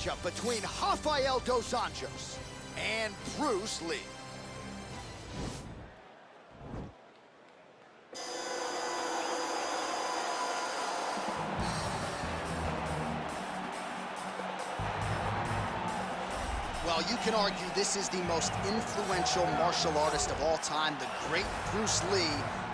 matchup between Rafael dos Anjos and Bruce Lee. Well, you can argue this is the most influential martial artist of all time, the great Bruce Lee,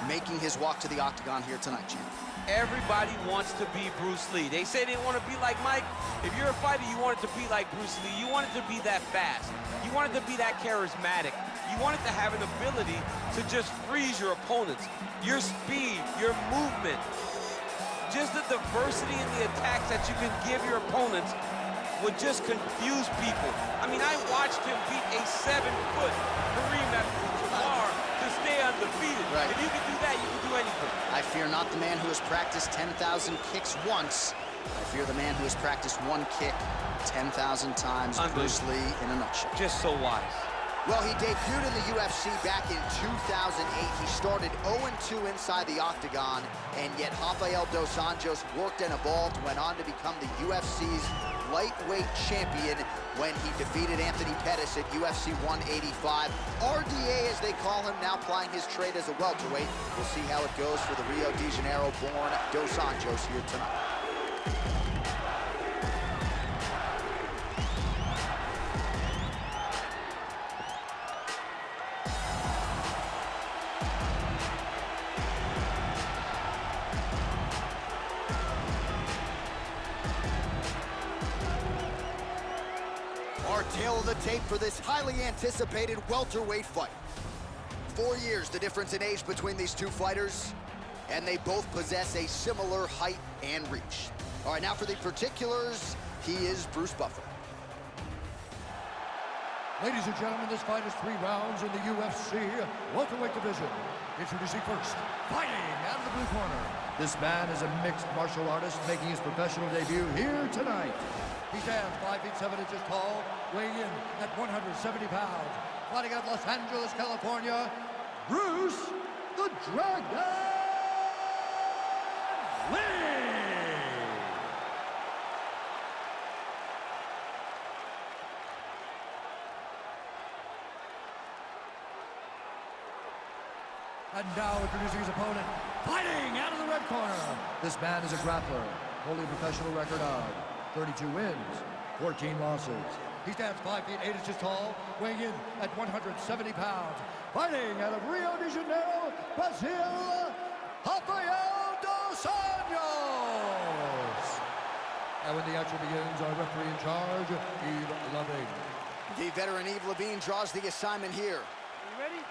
making his walk to the octagon here tonight, champ. Everybody wants to be Bruce Lee. They say they want to be like Mike. If you're a fighter, you want it to be like Bruce Lee. You want it to be that fast. You want it to be that charismatic. You want it to have an ability to just freeze your opponents. Your speed, your movement, just the diversity in the attacks that you can give your opponents would just confuse people. I mean, I watched him beat a 7-foot Kareem Abdul-Jabbar to stay undefeated. Right. If you can do that, you can do anything. I fear not the man who has practiced 10,000 kicks once. I fear the man who has practiced one kick 10,000 times. Bruce Lee in a nutshell. Just so wise. Well, he debuted in the UFC back in 2008. He started 0-2 inside the octagon, and yet Rafael dos Anjos worked and evolved, went on to become the UFC's lightweight champion when he defeated Anthony Pettis at UFC 185. RDA, as they call him, now plying his trade as a welterweight. We'll see how it goes for the Rio de Janeiro-born dos Anjos here tonight. Our tail of the tape for this highly anticipated welterweight fight. 4 years the difference in age between these two fighters, and they both possess a similar height and reach. All right, now for the particulars, he is Bruce Buffer. Ladies and gentlemen, this fight is 3 rounds in the UFC welterweight division. Introducing first, fighting out of the blue corner. This man is a mixed martial artist making his professional debut here tonight. He stands 5 feet 7 inches tall, weighing in at 170 pounds. Fighting out of Los Angeles, California, Bruce the Dragon Lee! And now introducing his opponent, fighting out of the red corner. This man is a grappler, holding a professional record of 32 wins, 14 losses. He stands 5 feet 8 inches tall, weighing in at 170 pounds. Fighting out of Rio de Janeiro, Brazil, Rafael dos Anjos. And when the action begins, our referee in charge, Eve Loving. The veteran Eve Levine draws the assignment here. You ready?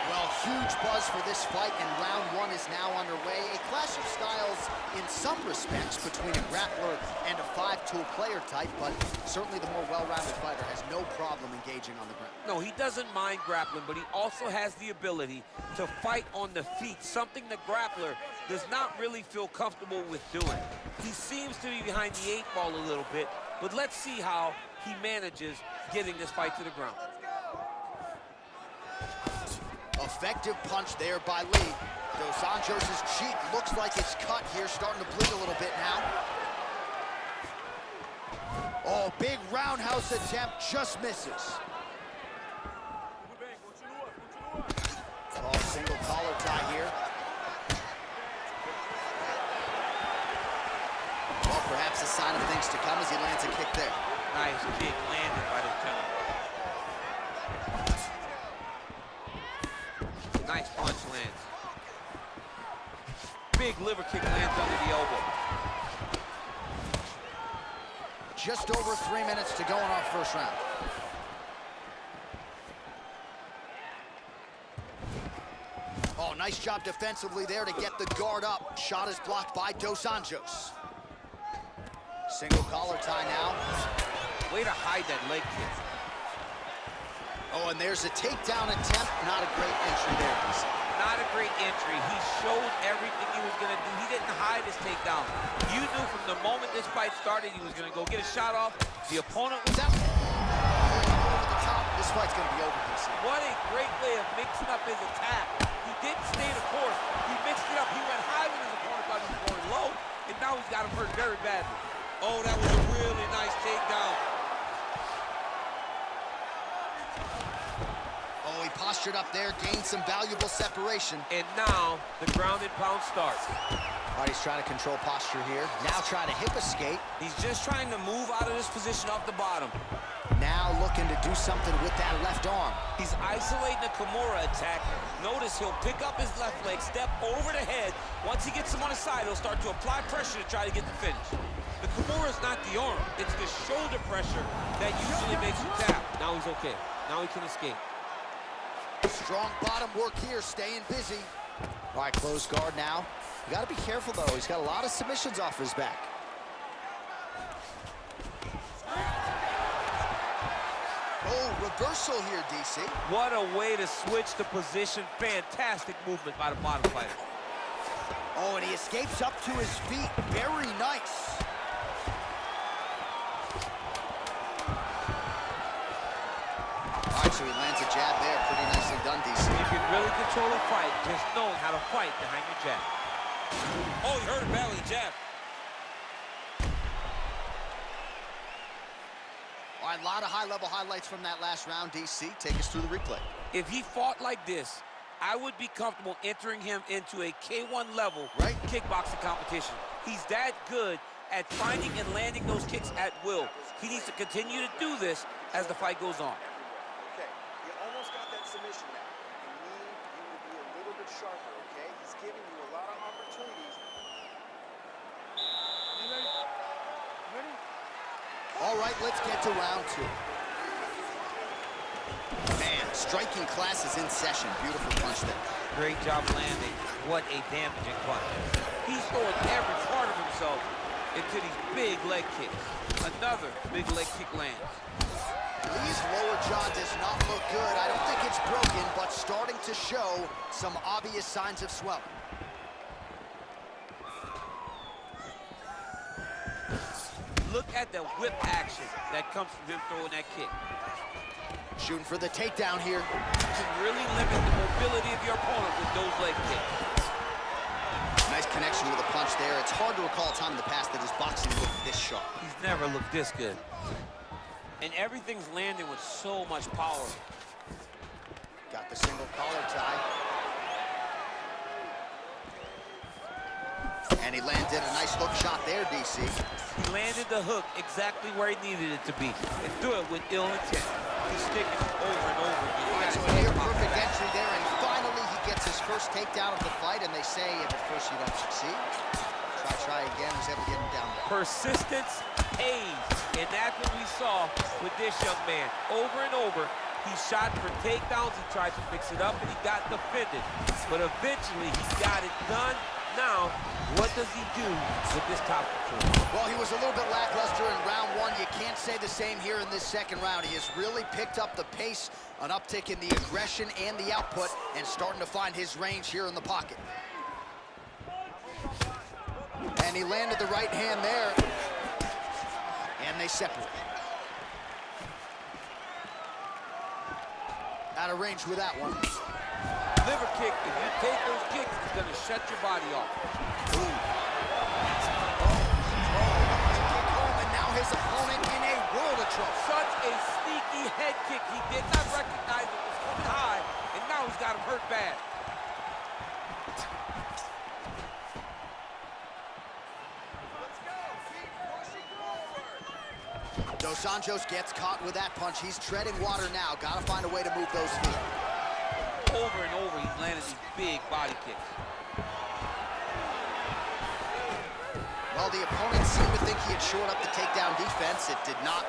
Well, huge buzz for this fight, and round 1 is now underway. A clash of styles in some respects between a grappler and a 5-tool player type, but certainly the more well-rounded fighter has no problem engaging on the ground. No, he doesn't mind grappling, but he also has the ability to fight on the feet, something the grappler does not really feel comfortable with doing. He seems to be behind the 8 ball a little bit, but let's see how he manages getting this fight to the ground. Effective punch there by Lee. Dos Anjos' cheek looks like it's cut here, starting to bleed a little bit now. Oh, big roundhouse attempt, just misses. Oh, single collar tie here. Well, perhaps a sign of things to come as he lands a kick there. Nice kick landed by the gentleman. Nice punch lands. Big liver kick lands under the elbow. Just over 3 minutes to go in our first round. Oh, nice job defensively there to get the guard up. Shot is blocked by Dos Anjos. Single collar tie now. Way to hide that leg kick. Oh, and there's a takedown attempt. Not a great entry there, DC. Not a great entry. He showed everything he was going to do. He didn't hide his takedown. You knew from the moment this fight started he was going to go get a shot off. The opponent was out. Over the top. This fight's going to be over, DC. What a great way of mixing up his attack. He didn't stay very badly. Oh, that was a really nice takedown. Oh, he postured up there, gained some valuable separation. And now the ground and pound starts. All right, he's trying to control posture here. Now trying to hip escape. He's just trying to move out of this position off the bottom. Now looking to do something with that left arm. He's isolating the Kimura attack. Notice he'll pick up his left leg, step over the head. Once he gets him on the side, he'll start to apply pressure to try to get the finish. The Kimura is not the arm. It's the shoulder pressure that usually makes you tap. Now he's okay. Now he can escape. Strong bottom work here, staying busy. All right, closed guard now. You got to be careful, though. He's got a lot of submissions off his back. Oh, reversal here, DC. What a way to switch the position. Fantastic movement by the bottom fighter. Oh, and he escapes up to his feet. Very nice. All right, so he lands a jab there. Pretty nicely done, DC. You can really control a fight, just know how to fight behind your jab. Oh, he hurt him badly, jab. All right, a lot of high-level highlights from that last round, DC. Take us through the replay. If he fought like this, I would be comfortable entering him into a K1 level kickboxing competition. He's that good at finding and landing those kicks at will. He needs to continue to do this as the fight goes on. Okay, you almost got that submission now. You need you to be a little bit sharper, okay? He's giving you a lot of opportunities. You ready? Ready? All right, let's get to round two. Man, striking class is in session. Beautiful punch there. Great job landing. What a damaging punch. He's throwing every part of himself into these big leg kicks. Another big leg kick lands. Lee's lower jaw does not look good. I don't think it's broken, but starting to show some obvious signs of swelling. Look at the whip action that comes from him throwing that kick. Shooting for the takedown here. You can really limit the mobility of your opponent with those leg kicks. Nice connection with a punch there. It's hard to recall a time in the past that his boxing looked this sharp. He's never looked this good. And everything's landing with so much power. Got the single collar tie. And he landed a nice hook shot there, DC. He landed the hook exactly where he needed it to be and threw it with ill intent. He's sticking it over and over again. All right, so a near perfect entry there, and finally he gets his first takedown of the fight, and they say if at first you don't succeed, try again. He's able to get him down there. Persistence pays, and that's what we saw with this young man. Over and over, he shot for takedowns, he tried to fix it up, and he got defended. But eventually, he got it done. Now, what does he do with this top control? Well, he was a little bit lackluster in round one. You can't say the same here in this second round. He has really picked up the pace, an uptick in the aggression and the output, and starting to find his range here in the pocket. And he landed the right hand there. And they separate. Out of range with that one. Liver kick, if you take those kicks, it's going to shut your body off. Ooh. And now his opponent in a world of trouble. Such a sneaky head kick. He did not recognize it was coming high, and now he's got him hurt bad. Dos Anjos gets caught with that punch. He's treading water now. Got to find a way to move those feet. Over and over, he's landed these big body kicks. Well, the opponent seemed to think he had shored up the takedown defense. It did not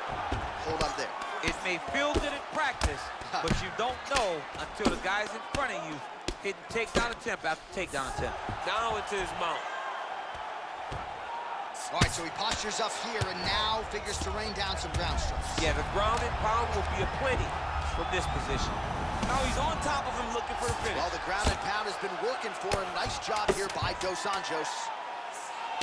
hold up there. It may feel good in practice, but you don't know until the guy's in front of you hitting takedown attempt after takedown attempt. Now into his mount. All right, so he postures up here and now figures to rain down some ground strikes. Yeah, the ground and pound will be aplenty from this position. Now he's on top of him looking for the finish. Well, the ground and pound has been working for him. Nice job here by Dos Anjos.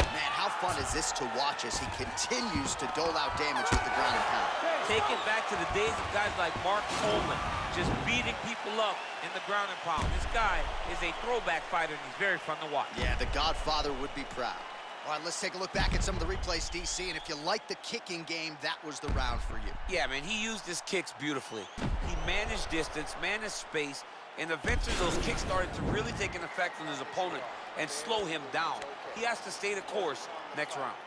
Man, how fun is this to watch as he continues to dole out damage with the ground and pound. Take it back to the days of guys like Mark Coleman, just beating people up in the ground and pound. This guy is a throwback fighter, and he's very fun to watch. Yeah, the Godfather would be proud. All right, let's take a look back at some of the replays, DC, and if you like the kicking game, that was the round for you. Yeah, man, he used his kicks beautifully. He managed distance, managed space, and eventually those kicks started to really take an effect on his opponent and slow him down. He has to stay the course next round.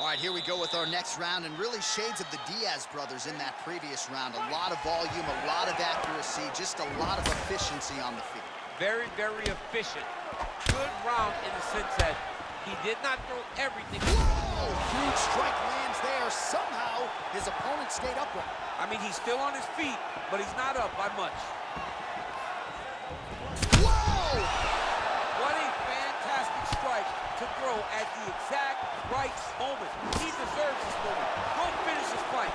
All right, here we go with our next round, and really shades of the Diaz brothers in that previous round. A lot of volume, a lot of accuracy, just a lot of efficiency on the feet. Very, very efficient. Good round in the sense that he did not throw everything. Whoa! Huge strike lands there. Somehow, his opponent stayed upright. I mean, he's still on his feet, but he's not up by much. Whoa! What a fantastic strike to throw at the exact right moment. He deserves this moment. Go finish his fight.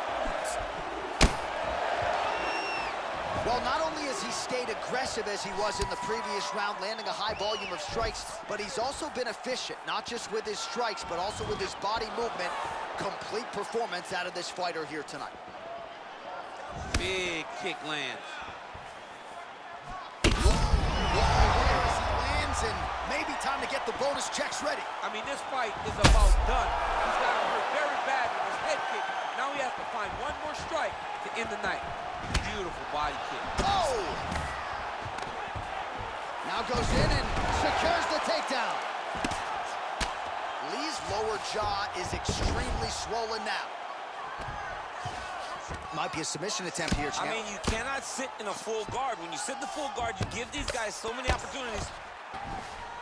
Well, not only has he stayed aggressive as he was in the previous round, landing a high volume of strikes, but he's also been efficient, not just with his strikes, but also with his body movement. Complete performance out of this fighter here tonight. Big kick lands. And maybe time to get the bonus checks ready. I mean, this fight is about done. He's got hurt very bad with his head kick. Now he has to find one more strike to end the night. Beautiful body kick. Oh! Now goes in and secures the takedown. Lee's lower jaw is extremely swollen now. Might be a submission attempt here, champ. I mean, you cannot sit in a full guard. When you sit in the full guard, you give these guys so many opportunities.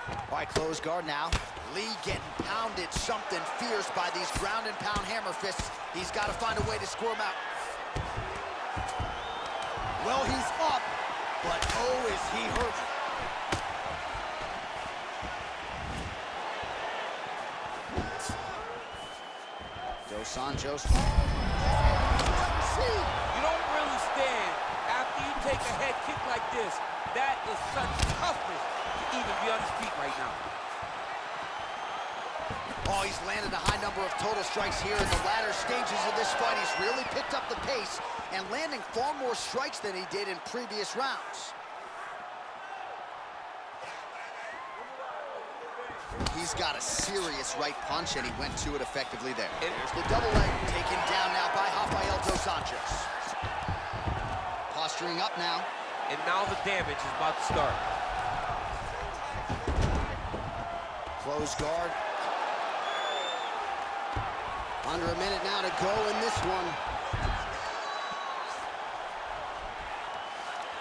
All right, closed guard now. Lee getting pounded something fierce by these ground and pound hammer fists. He's got to find a way to score him out. Well, he's up, but oh, is he hurt. Dos Anjos. You don't really stand after you take a head kick like this. That is such toughness to even be on his feet right now. Oh, he's landed a high number of total strikes here in the latter stages of this fight. He's really picked up the pace and landing far more strikes than he did in previous rounds. He's got a serious right punch, and he went to it effectively there. There's the double leg, taken down now by Rafael Dos Anjos. Posturing up now. And now the damage is about to start. Close guard. Under a minute now to go in this one.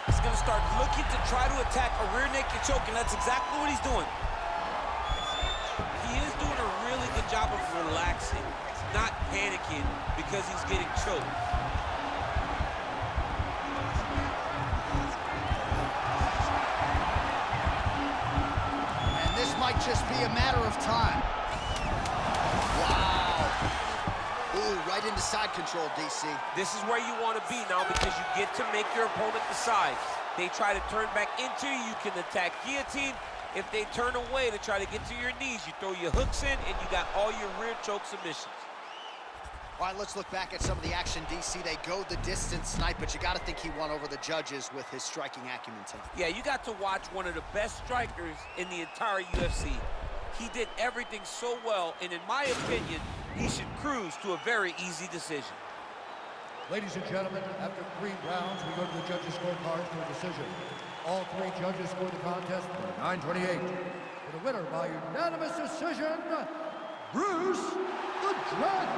He's going to start looking to try to attack a rear naked choke, and that's exactly what he's doing. He is doing a really good job of relaxing, not panicking because he's getting choked. And this might just be a matter of time. Wow. Ooh, right into side control, DC. This is where you want to be now because you get to make your opponent decide. They try to turn back into you, you can attack guillotine. If they turn away to try to get to your knees, you throw your hooks in and you got all your rear choke submissions. All right, let's look back at some of the action, DC. They go the distance tonight, but you got to think he won over the judges with his striking acumen tonight. Yeah, you got to watch one of the best strikers in the entire UFC. He did everything so well, and in my opinion, he should cruise to a very easy decision. Ladies and gentlemen, after 3 rounds, we go to the judges' scorecard for a decision. All 3 judges scored the contest for 9:28. For the winner by unanimous decision, Bruce the Dragon